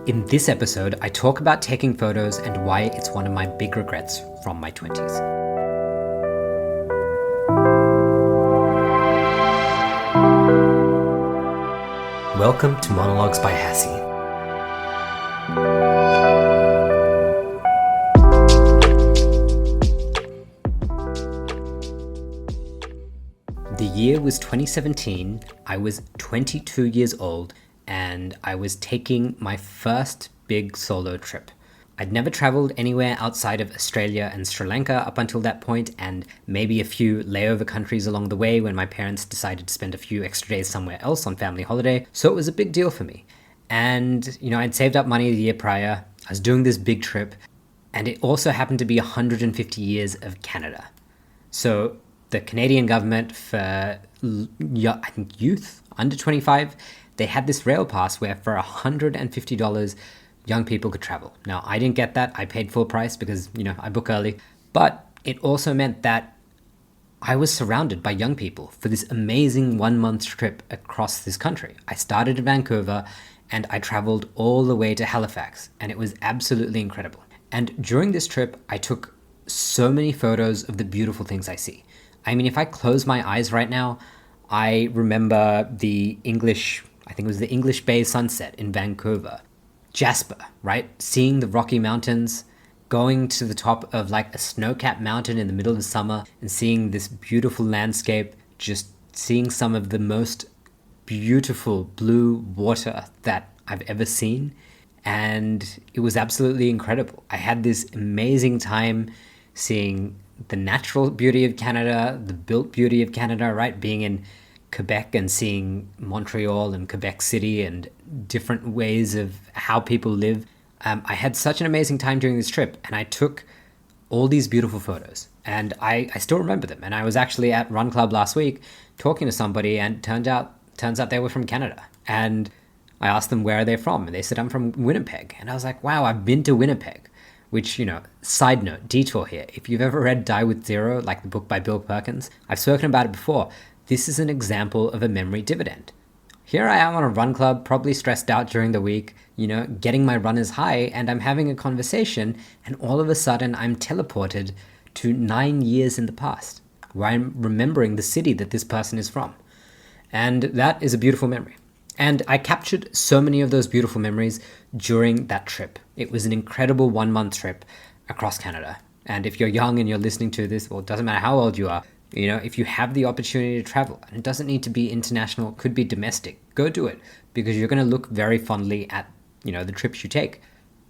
In this episode, I talk about taking photos and why it's one of my big regrets from my 20s. Welcome to Monologues by Hassie. The year was 2017, I was 22 years old, and I was taking my first big solo trip. I'd never traveled anywhere outside of Australia and Sri Lanka up until that point, and maybe a few layover countries along the way when my parents decided to spend a few extra days somewhere else on family holiday, so it was a big deal for me. And, I'd saved up money the year prior, I was doing this big trip, and it also happened to be 150 years of Canada. So the Canadian government for, I think, youth under 25, they had this rail pass where for $150, young people could travel. Now, I didn't get that. I paid full price because, I book early. But it also meant that I was surrounded by young people for this amazing 1-month trip across this country. I started in Vancouver and I traveled all the way to Halifax, and it was absolutely incredible. And during this trip, I took so many photos of the beautiful things I see. I mean, if I close my eyes right now, I remember the English Bay sunset in Vancouver. Jasper, right? Seeing the Rocky Mountains, going to the top of like a snow-capped mountain in the middle of summer and seeing this beautiful landscape, just seeing some of the most beautiful blue water that I've ever seen. And it was absolutely incredible. I had this amazing time seeing the natural beauty of Canada, the built beauty of Canada, right? Being in Quebec and seeing Montreal and Quebec City and different ways of how people live. I had such an amazing time during this trip, and I took all these beautiful photos, and I still remember them. And I was actually at Run Club last week talking to somebody, and turns out they were from Canada. And I asked them, where are they from? And they said, I'm from Winnipeg. And I was like, wow, I've been to Winnipeg. Which, side note, detour here. If you've ever read Die with Zero, like the book by Bill Perkins, I've spoken about it before. This is an example of a memory dividend. Here I am on a run club, probably stressed out during the week, getting my runners high, and I'm having a conversation, and all of a sudden I'm teleported to 9 years in the past, where I'm remembering the city that this person is from. And that is a beautiful memory. And I captured so many of those beautiful memories during that trip. It was an incredible 1-month trip across Canada. And if you're young and you're listening to this, well, it doesn't matter how old you are, if you have the opportunity to travel, and it doesn't need to be international, it could be domestic, go do it, because you're going to look very fondly at, the trips you take.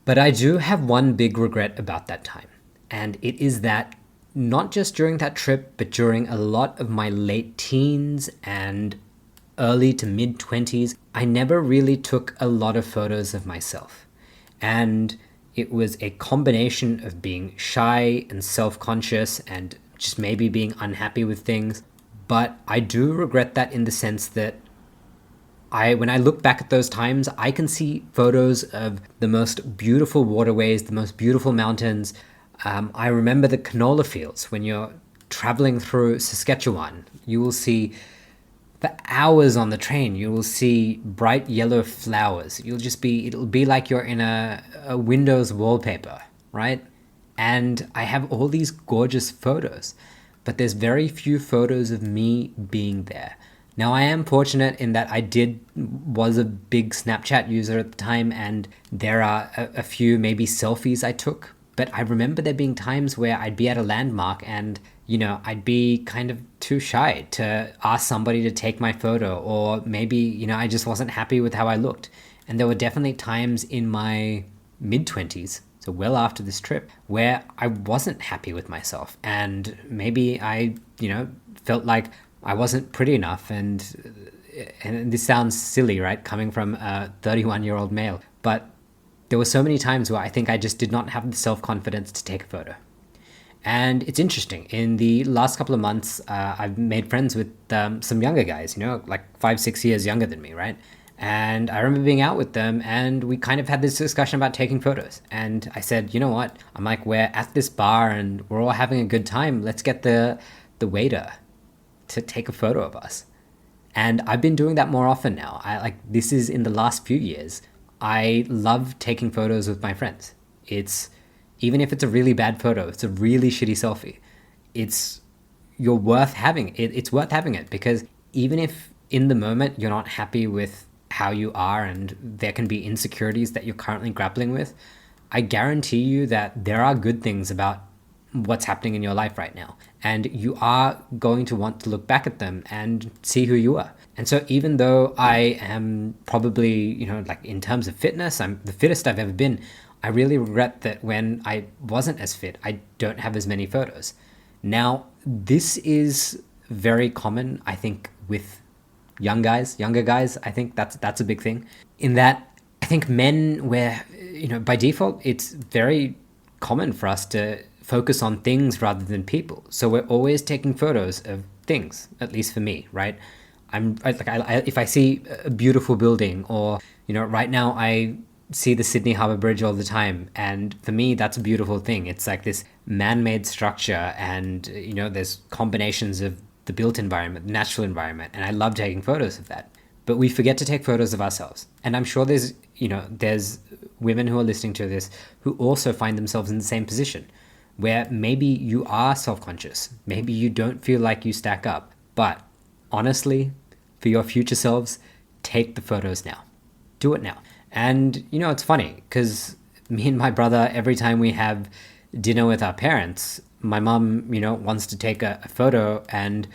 But I do have one big regret about that time. And it is that not just during that trip, but during a lot of my late teens and early to mid 20s, I never really took a lot of photos of myself. And it was a combination of being shy and self-conscious and just maybe being unhappy with things. But I do regret that in the sense that when I look back at those times, I can see photos of the most beautiful waterways, the most beautiful mountains. I remember the canola fields. When you're traveling through Saskatchewan, you will see for hours on the train, you will see bright yellow flowers. It'll be like you're in a Windows wallpaper, right? And I have all these gorgeous photos, but there's very few photos of me being there. Now, I am fortunate in that was a big Snapchat user at the time, and there are a few maybe selfies I took. But I remember there being times where I'd be at a landmark and, I'd be kind of too shy to ask somebody to take my photo, or maybe, I just wasn't happy with how I looked. And there were definitely times in my mid-20s, so well after this trip, where I wasn't happy with myself. And maybe I, felt like I wasn't pretty enough. And this sounds silly, right? Coming from a 31-year-old male. But there were so many times where I think I just did not have the self-confidence to take a photo. And it's interesting. In the last couple of months, I've made friends with some younger guys, like 5-6 years younger than me, right? And I remember being out with them, and we kind of had this discussion about taking photos. And I said, you know what? I'm like, we're at this bar and we're all having a good time. Let's get the waiter to take a photo of us. And I've been doing that more often now. This is in the last few years. I love taking photos with my friends. It's even if it's a really bad photo, it's a really shitty selfie. It's you're worth having it. It's worth having it because even if in the moment you're not happy with how you are and there can be insecurities that you're currently grappling with, I guarantee you that there are good things about what's happening in your life right now. And you are going to want to look back at them and see who you are. And so even though I am probably, like in terms of fitness, I'm the fittest I've ever been, I really regret that when I wasn't as fit, I don't have as many photos. Now, this is very common, I think, with younger guys. I think that's a big thing. In that, I think men, where by default, it's very common for us to focus on things rather than people. So we're always taking photos of things, at least for me, right? If I see a beautiful building, or right now I see the Sydney Harbour Bridge all the time, and for me that's a beautiful thing. It's like this man-made structure, and there's combinations of the built environment, the natural environment, and I love taking photos of that. But we forget to take photos of ourselves, and I'm sure there's women who are listening to this who also find themselves in the same position, where maybe you are self-conscious, maybe you don't feel like you stack up, but honestly, for your future selves, take the photos now. Do it now. And it's funny because me and my brother, every time we have dinner with our parents, my mom wants to take a photo, and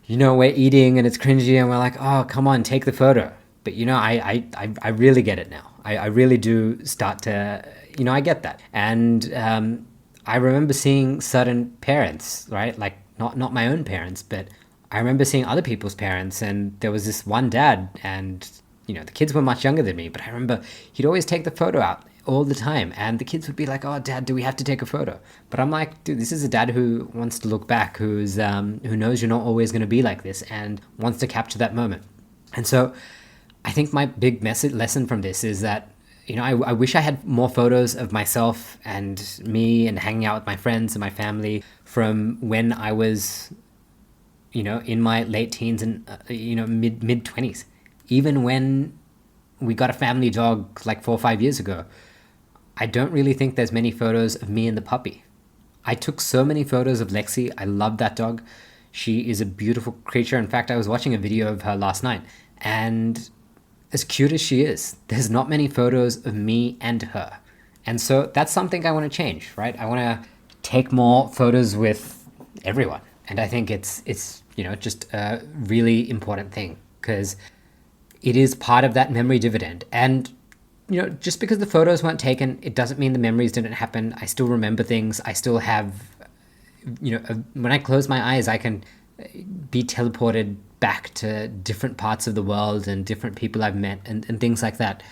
we're eating and it's cringy and we're like, oh, come on, take the photo. But I really get it now. I really do start to I get that. And I remember seeing certain parents, right, like not my own parents, but I remember seeing other people's parents, and there was this one dad, and the kids were much younger than me, but I remember he'd always take the photo out all the time, and the kids would be like, oh, Dad, do we have to take a photo? But I'm like, dude, this is a dad who wants to look back, who knows you're not always going to be like this, and wants to capture that moment. And so I think my big lesson from this is that I wish I had more photos of myself and me and hanging out with my friends and my family from when I was in my late teens and mid 20s. Even when we got a family dog like 4 or 5 years ago, I don't really think there's many photos of me and the puppy. I took so many photos of Lexi. I love that dog. She is a beautiful creature. In fact, I was watching a video of her last night, and as cute as she is, there's not many photos of me and her. And so that's something I want to change, right? I want to take more photos with everyone. And I think it's just a really important thing, because it is part of that memory dividend. And just because the photos weren't taken, it doesn't mean the memories didn't happen. I still remember things. I still have, when I close my eyes, I can be teleported back to different parts of the world and different people I've met and things like that.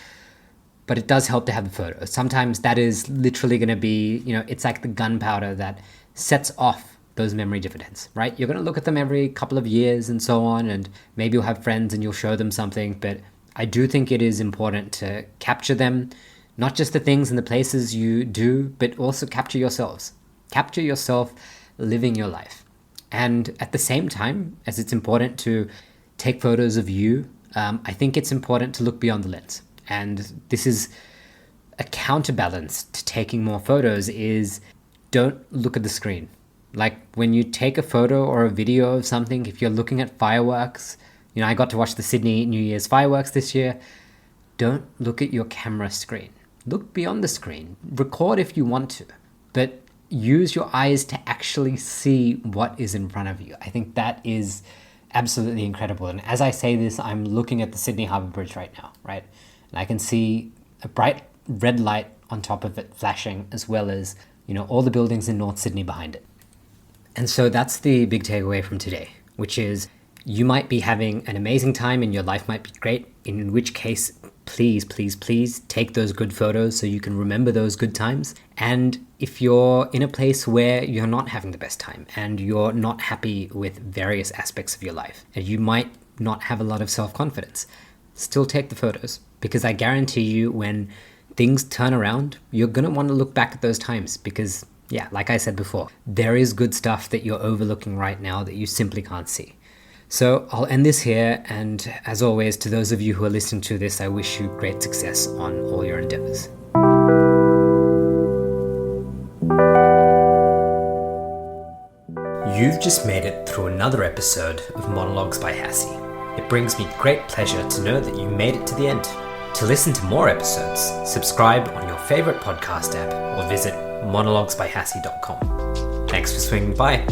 But it does help to have the photos. Sometimes that is literally going to be, it's like the gunpowder that sets off those memory dividends, right? You're going to look at them every couple of years and so on, and maybe you'll have friends and you'll show them something. But I do think it is important to capture them, not just the things and the places you do, but also capture yourselves. Capture yourself living your life. And at the same time, as it's important to take photos of you, I think it's important to look beyond the lens. And this is a counterbalance to taking more photos, is don't look at the screen. Like when you take a photo or a video of something, if you're looking at fireworks, I got to watch the Sydney New Year's fireworks this year. Don't look at your camera screen. Look beyond the screen. Record if you want to, but use your eyes to actually see what is in front of you. I think that is absolutely incredible. And as I say this, I'm looking at the Sydney Harbour Bridge right now, right? And I can see a bright red light on top of it flashing, as well as, all the buildings in North Sydney behind it. And so that's the big takeaway from today, which is you might be having an amazing time and your life might be great, in which case, please, please, please take those good photos so you can remember those good times. And if you're in a place where you're not having the best time and you're not happy with various aspects of your life, and you might not have a lot of self-confidence, still take the photos, because I guarantee you when things turn around, you're going to want to look back at those times, because yeah, like I said before, there is good stuff that you're overlooking right now that you simply can't see. So I'll end this here, and as always, to those of you who are listening to this, I wish you great success on all your endeavors. You've just made it through another episode of Monologues by Hassie. It brings me great pleasure to know that you made it to the end. To listen to more episodes, subscribe on your favorite podcast app or visit monologuesbyhassie.com. Thanks for swinging by.